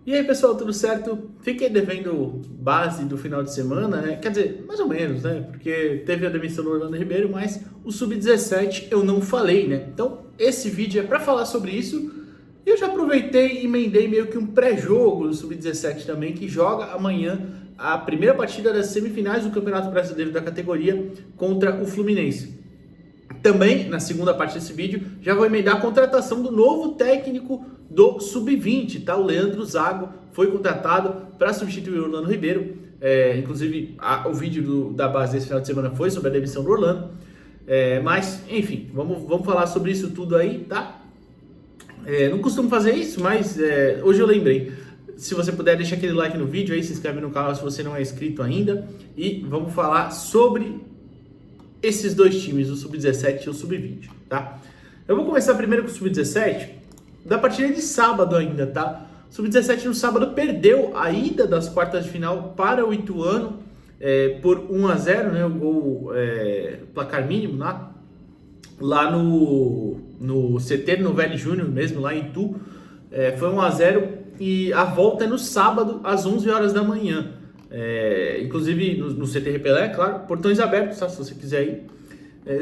E aí, pessoal, tudo certo? Fiquei devendo base do final de semana, né? Quer dizer, mais ou menos, né? Porque teve a demissão do Orlando Ribeiro, mas o Sub-17 eu não falei, né? Então, esse vídeo é para falar sobre isso. E eu já aproveitei e emendei meio que um pré-jogo do Sub-17 também, que joga amanhã a primeira partida das semifinais do Campeonato Brasileiro da categoria contra o Fluminense. Também, na segunda parte desse vídeo, já vou emendar a contratação do novo técnico do Sub-20, tá? O Leandro Zago foi contratado para substituir o Orlando Ribeiro. Inclusive, o vídeo da base desse final de semana foi sobre a demissão do Orlando. Mas, enfim, vamos falar sobre isso tudo aí, tá? Não costumo fazer isso, mas hoje eu lembrei. Se você puder, deixa aquele like no vídeo aí, se inscreve no canal se você não é inscrito ainda. E vamos falar sobre esses dois times, o Sub-17 e o Sub-20, tá? Eu vou começar primeiro com o Sub-17, da partida de sábado ainda, tá? O Sub-17 no sábado perdeu a ida das quartas de final para o Ituano por 1-0, né? O gol, placar mínimo lá no CT, no Velho Júnior mesmo, lá em Itu. Foi 1-0 e a volta é no sábado às 11 horas da manhã. Inclusive no CT Repelé, claro, portões abertos, tá? Se você quiser ir.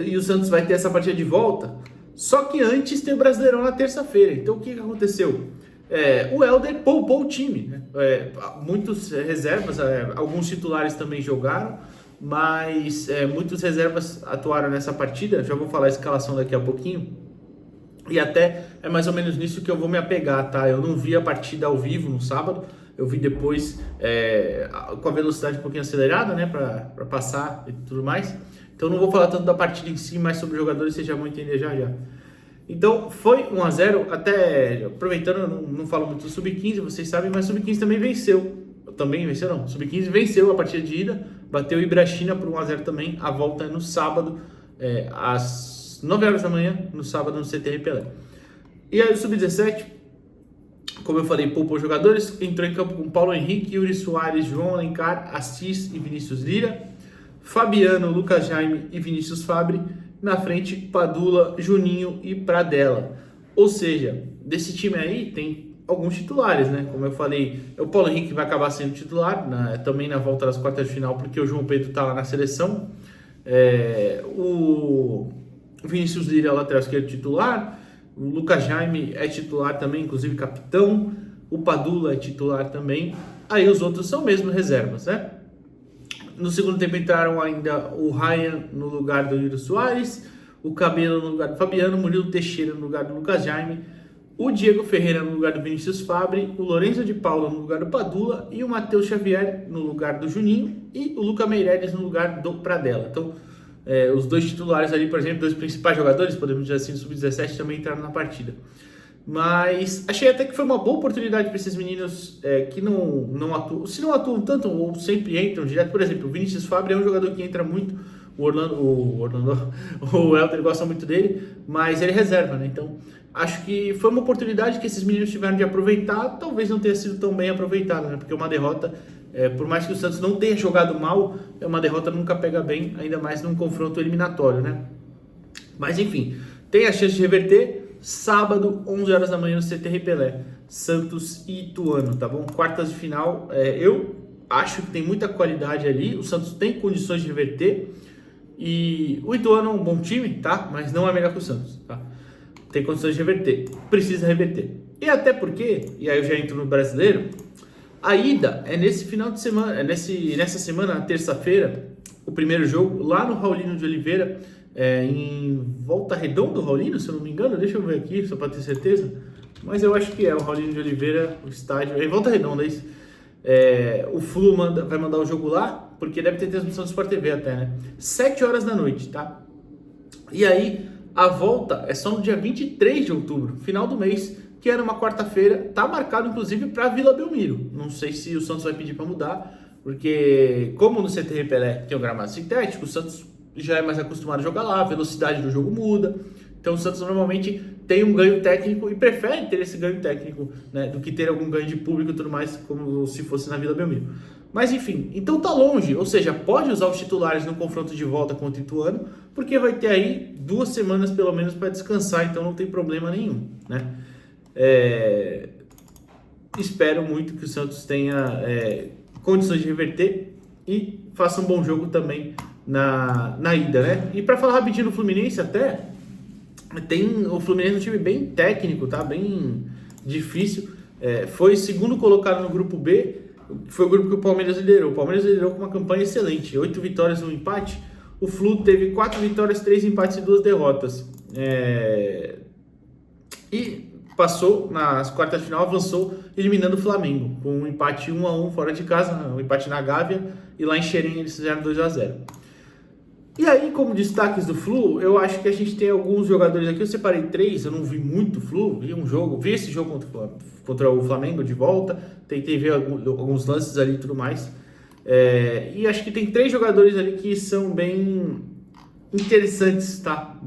E o Santos vai ter essa partida de volta. Só que antes tem o Brasileirão na terça-feira. Então o que aconteceu? O Helder poupou o time, né? Muitos reservas, alguns titulares também jogaram, mas muitos reservas atuaram nessa partida. Já vou falar a escalação daqui a pouquinho. E até é mais ou menos nisso que eu vou me apegar, tá? Eu não vi a partida ao vivo no sábado. Eu vi depois com a velocidade um pouquinho acelerada, né, para passar e tudo mais. Então não vou falar tanto da partida em si, mas sobre os jogadores vocês já vão entender já. Então foi 1-0, até aproveitando, eu não falo muito do Sub-15, vocês sabem, mas o Sub-15 também venceu. Também venceu não, o Sub-15 venceu a partida de ida, bateu o Ibrachina por 1-0 também. A volta é no sábado, às 9 horas da manhã, no sábado no CT Pelé. E aí o Sub-17, como eu falei, poupou jogadores, entrou em campo com Paulo Henrique, Yuri Soares, João Alencar, Assis e Vinícius Lira, Fabiano, Lucas Jaime e Vinícius Fabre, na frente Padula, Juninho e Pradella. Ou seja, desse time aí tem alguns titulares, né? Como eu falei, o Paulo Henrique vai acabar sendo titular, também na volta das quartas de final, porque o João Pedro está lá na seleção. O Vinícius Lira, lateral esquerdo, titular. O Lucas Jaime é titular também, inclusive capitão. O Padula é titular também. Aí os outros são mesmo reservas, né? No segundo tempo entraram ainda o Ryan no lugar do Yuri Soares, o Cabelo no lugar do Fabiano, o Murilo Teixeira no lugar do Lucas Jaime, o Diego Ferreira no lugar do Vinícius Fabre, o Lorenzo de Paula no lugar do Padula e o Matheus Xavier no lugar do Juninho e o Luca Meireles no lugar do Pradella. Então, os dois titulares ali, por exemplo, dois principais jogadores, podemos dizer assim, do Sub-17 também entraram na partida. Mas achei até que foi uma boa oportunidade para esses meninos que não atuam, se não atuam tanto ou sempre entram direto. Por exemplo, o Vinícius Fabre é um jogador que entra muito, o Helder gosta muito dele, mas ele reserva, né? Então acho que foi uma oportunidade que esses meninos tiveram de aproveitar. Talvez não tenha sido tão bem aproveitada, né? Porque uma derrota, por mais que o Santos não tenha jogado mal, uma derrota nunca pega bem, ainda mais num confronto eliminatório, né? Mas enfim, tem a chance de reverter. Sábado, 11 horas da manhã no CT Pelé, Santos e Ituano, tá bom? Quartas de final, eu acho que tem muita qualidade ali, o Santos tem condições de reverter, e o Ituano é um bom time, tá? Mas não é melhor que o Santos, tá? Tem condições de reverter, precisa reverter. E até porque, e aí eu já entro no brasileiro, a ida é nesse final de semana, nessa semana, na terça-feira, o primeiro jogo, lá no Raulino de Oliveira, em Volta Redonda, o Raulino, se eu não me engano, deixa eu ver aqui, só para ter certeza, mas eu acho que é o Raulino de Oliveira, o estádio, é em Volta Redonda, é isso. O Flu vai mandar o jogo lá, porque deve ter transmissão do Sport TV até, né? 7 horas da noite, tá? E aí, a volta é só no dia 23 de outubro, final do mês, que era uma quarta-feira, tá marcado inclusive para Vila Belmiro. Não sei se o Santos vai pedir para mudar, porque como no CT Pelé tem o gramado sintético, o Santos já é mais acostumado a jogar lá, a velocidade do jogo muda. Então o Santos normalmente tem um ganho técnico e prefere ter esse ganho técnico, né, do que ter algum ganho de público e tudo mais, como se fosse na Vila Belmiro. Mas enfim, então tá longe, ou seja, pode usar os titulares no confronto de volta contra o Ituano, porque vai ter aí 2 semanas pelo menos para descansar, então não tem problema nenhum, né? espero muito que o Santos tenha condições de reverter e faça um bom jogo também na ida, né? E para falar rapidinho do Fluminense até, tem o Fluminense um time bem técnico, tá? Bem difícil. Foi segundo colocado no grupo B, que foi o grupo que o Palmeiras liderou. O Palmeiras liderou com uma campanha excelente, 8 vitórias e 1 empate. O Flu teve 4 vitórias, 3 empates e 2 derrotas. E passou nas quartas de final, avançou eliminando o Flamengo, com um empate 1-1 fora de casa, um empate na Gávea, e lá em Xerém eles fizeram 2-0. E aí, como destaques do Flu, eu acho que a gente tem alguns jogadores aqui, eu separei 3, eu não vi muito Flu, vi esse jogo contra o Flamengo de volta, tentei ver alguns lances ali e tudo mais, e acho que tem 3 jogadores ali que são bem interessantes, tá?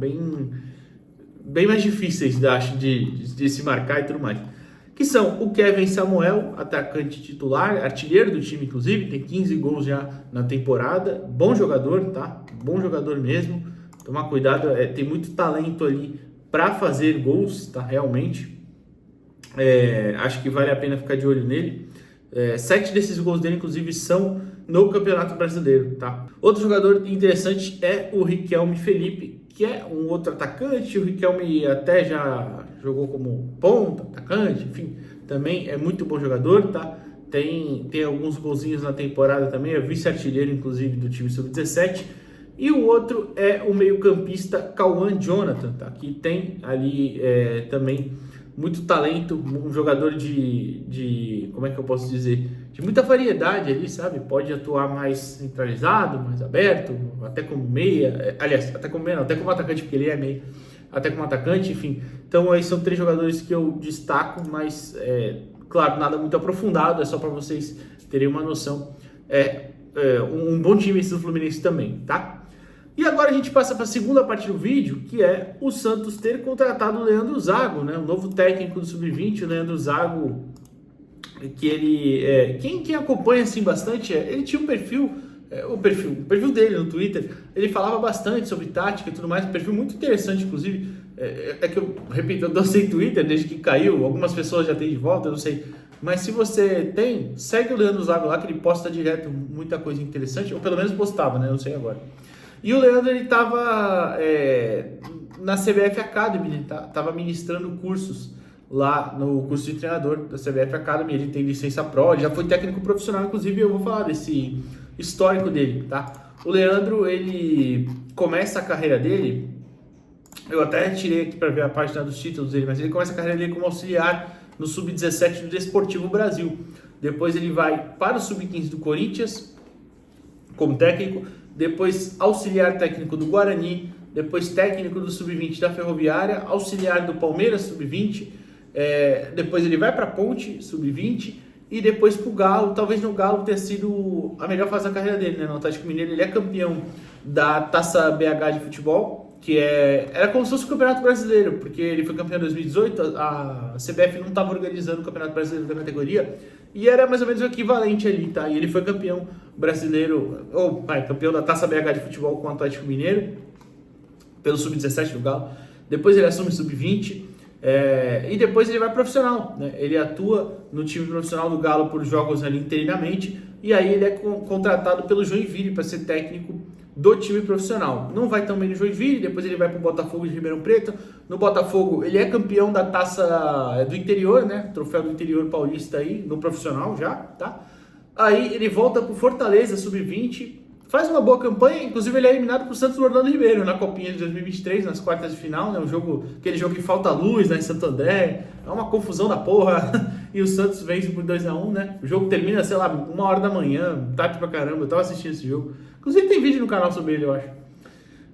Bem mais difíceis, acho, de se marcar e tudo mais. Que são o Kevin Samuel, atacante titular, artilheiro do time, inclusive, tem 15 gols já na temporada. Bom jogador, tá? Bom jogador mesmo. Tomar cuidado, tem muito talento ali para fazer gols, tá? Realmente. Acho que vale a pena ficar de olho nele. 7 desses gols dele, inclusive, são no Campeonato Brasileiro, tá? Outro jogador interessante é o Riquelme Felipe, que é um outro atacante. O Riquelme até já jogou como ponta, atacante, enfim, também é muito bom jogador, tá? Tem alguns golzinhos na temporada também, é vice-artilheiro, inclusive, do time sub-17. E o outro é o meio-campista Cauã Jonathan, tá? Que tem ali também muito talento, um jogador como é que eu posso dizer? De muita variedade ali, sabe? Pode atuar mais centralizado, mais aberto, até como meia, aliás, até como meia não, até como atacante, porque ele é meia, até como atacante, enfim. Então aí são 3 jogadores que eu destaco, mas claro, nada muito aprofundado, é só para vocês terem uma noção. Um bom time esse do Fluminense também, tá? E agora a gente passa para a segunda parte do vídeo, que é o Santos ter contratado o Leandro Zago, né? O novo técnico do Sub-20, o Leandro Zago, que ele... Quem acompanha assim bastante, ele tinha um perfil, o perfil dele no Twitter, ele falava bastante sobre tática e tudo mais, um perfil muito interessante, inclusive. Que eu, repito, eu não sei Twitter desde que caiu, algumas pessoas já têm de volta, eu não sei. Mas se você tem, segue o Leandro Zago lá, que ele posta direto muita coisa interessante, ou pelo menos postava, né? Não sei agora. E o Leandro, ele estava na CBF Academy, né? Tava ministrando cursos lá no curso de treinador da CBF Academy. Ele tem licença Pro, ele já foi técnico profissional, inclusive eu vou falar desse histórico dele, tá? O Leandro, ele começa a carreira dele, eu até tirei aqui para ver a página dos títulos dele, mas ele começa a carreira dele como auxiliar no Sub-17 do Desportivo Brasil. Depois ele vai para o Sub-15 do Corinthians como técnico, depois auxiliar técnico do Guarani, depois técnico do Sub-20 da Ferroviária, auxiliar do Palmeiras Sub-20, depois ele vai para a Ponte Sub-20 e depois para o Galo. Talvez no Galo tenha sido a melhor fase da carreira dele, né? No Atlético Mineiro ele é campeão da Taça BH de futebol, que era como se fosse o Campeonato Brasileiro, porque ele foi campeão em 2018, a CBF não estava organizando o Campeonato Brasileiro da categoria, e era mais ou menos o equivalente ali, tá? E ele foi campeão brasileiro, campeão da Taça BH de futebol com o Atlético Mineiro, pelo Sub-17 do Galo. Depois ele assume Sub-20, e depois ele vai profissional, né? Ele atua no time profissional do Galo por jogos ali interinamente, e aí ele é contratado pelo Joinville para ser técnico do time profissional. Não vai tão bem no Joinville, depois ele vai para o Botafogo de Ribeirão Preto. No Botafogo ele é campeão da Taça do Interior, né? Troféu do Interior Paulista aí, no profissional já, tá? Aí ele volta para o Fortaleza Sub-20, faz uma boa campanha, inclusive ele é eliminado para o Santos do Orlando Ribeiro na Copinha de 2023, nas quartas de final, né? Aquele jogo que falta luz, né, em Santo André, é uma confusão da porra, e o Santos vence por 2-1, né? O jogo termina, sei lá, 1h da manhã, tarde pra caramba, eu tava assistindo esse jogo. Inclusive tem vídeo no canal sobre ele, eu acho.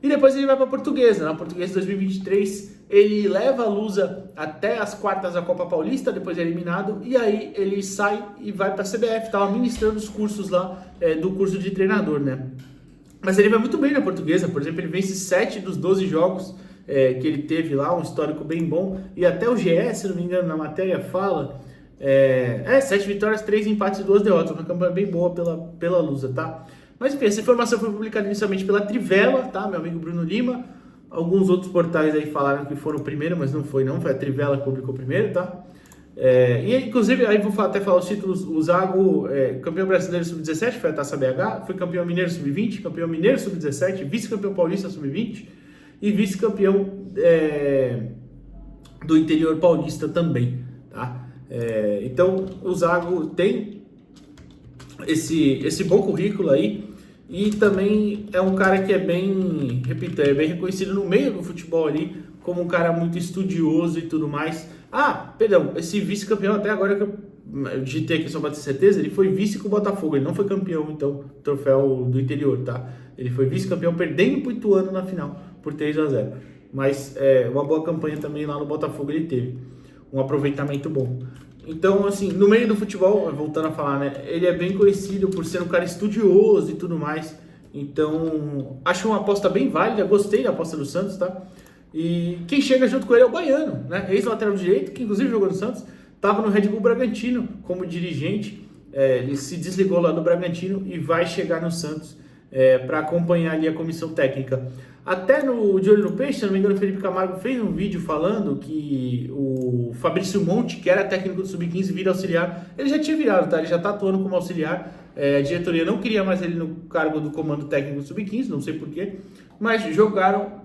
E depois ele vai para a Portuguesa. Na Portuguesa 2023, ele leva a Lusa até as quartas da Copa Paulista, depois é eliminado, e aí ele sai e vai para a CBF, estava ministrando os cursos lá do curso de treinador, né? Mas ele vai muito bem na Portuguesa, por exemplo, ele vence 7 dos 12 jogos que ele teve lá, um histórico bem bom, e até o GE, se não me engano, na matéria fala, 7 vitórias, 3 empates e 2 derrotas, uma campanha bem boa pela Lusa, tá? Mas enfim, essa informação foi publicada inicialmente pela Trivela, tá? Meu amigo Bruno Lima. Alguns outros portais aí falaram que foram o primeiro, mas não foi a Trivela que publicou primeiro, tá? E inclusive, aí vou até falar os títulos: o Zago, campeão brasileiro sub-17, foi a Taça BH, foi campeão mineiro sub-20, campeão mineiro sub-17, vice-campeão paulista sub-20 e vice-campeão do interior paulista também, tá? Então, o Zago tem esse bom currículo aí e também é um cara que é bem, repito, é bem reconhecido no meio do futebol ali como um cara muito estudioso e tudo mais. Perdão, esse vice-campeão até agora que eu digitei aqui só para ter certeza, ele foi vice com o Botafogo, ele não foi campeão, então, troféu do interior, tá? Ele foi vice-campeão perdendo pro Ituano na final por 3-0. Mas uma boa campanha também lá no Botafogo ele teve, um aproveitamento bom. Então, assim, no meio do futebol, voltando a falar, né, ele é bem conhecido por ser um cara estudioso e tudo mais. Então, acho uma aposta bem válida, gostei da aposta do Santos, tá? E quem chega junto com ele é o Baiano, né? Ex-lateral direito, que inclusive jogou no Santos, estava no Red Bull Bragantino como dirigente. Ele se desligou lá do Bragantino e vai chegar no Santos para acompanhar ali a comissão técnica. Até no De Olho no Peixe, se não me engano, o Felipe Camargo fez um vídeo falando que o Fabrício Monte, que era técnico do Sub-15, vira auxiliar. Ele já tinha virado, tá? Ele já está atuando como auxiliar. A diretoria não queria mais ele no cargo do comando técnico do Sub-15, não sei porquê, mas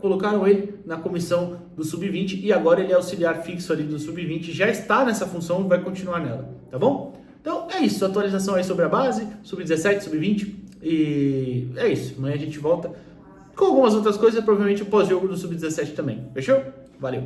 colocaram ele na comissão do Sub-20 e agora ele é auxiliar fixo ali do Sub-20, já está nessa função e vai continuar nela, tá bom? Então é isso, atualização aí sobre a base, Sub-17, Sub-20 e é isso. Amanhã a gente volta com algumas outras coisas, provavelmente o pós-jogo do Sub-17 também, fechou? Valeu!